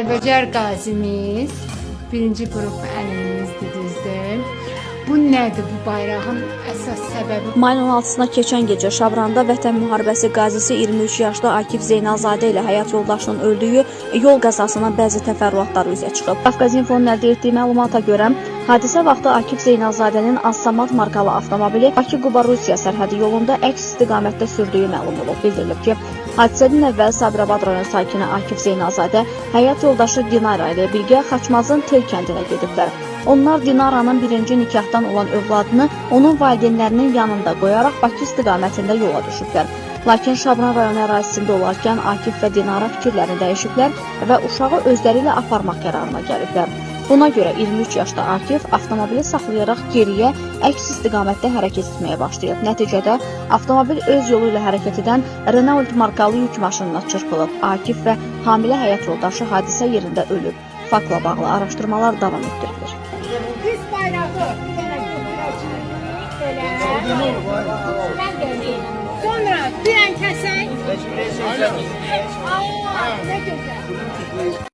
Kəlbəcər qazimiz birinci qrup əlimizdir, düzdür. Bu nədir bu bayrağın əsas səbəbi? Mayın 16-sına keçən gecə Şabranda Vətən müharibəsi qazisi 23 yaşlı Akif Zeynalzadə ilə həyat yoldaşının öldüyü yol qəzasından bəzi təfərrüatlar üzə çıxıb. Qafqazinfonun əldə etdiyi məlumata görə hadisə vaxtı Akif Zeynalzadənin Azsamat markalı avtomobili Bakı-Quba-Rusiya sərhədi yolunda əks istiqamətdə sürdüyü məlum olub. Bildirilib ki, hadisədən əvvəl Sabirabad rayon sakini Akif Zeynalzadə həyat yoldaşı Dinara ilə birgə Xaçmazın Tel kəndinə gediblər. Onlar Dinaranın birinci nikahdan olan övladını onun valideynlərinin yanında qoyaraq Bakı istiqamətində yola düşüblər. Lakin Şabran rayonu ərazisində olarkən Akif və Dinara fikirlərini dəyişiblər və uşağı özləri ilə aparmaq qərarına gəliblər. Buna görə 23 yaşlı Akif avtomobili saxlayaraq geriyə əks istiqamətdə hərəkət etməyə başlayıb. Nəticədə avtomobil öz yolu ilə hərəkət edən Renault markalı yük maşınına çırpılıb. Akif və hamilə həyat yoldaşı hadisə yerində ölüb. Faktla bağlı araşdırmalar davam etdirilir. Biz bayrağı sonra bir kəsək. Allah, nə gözəl.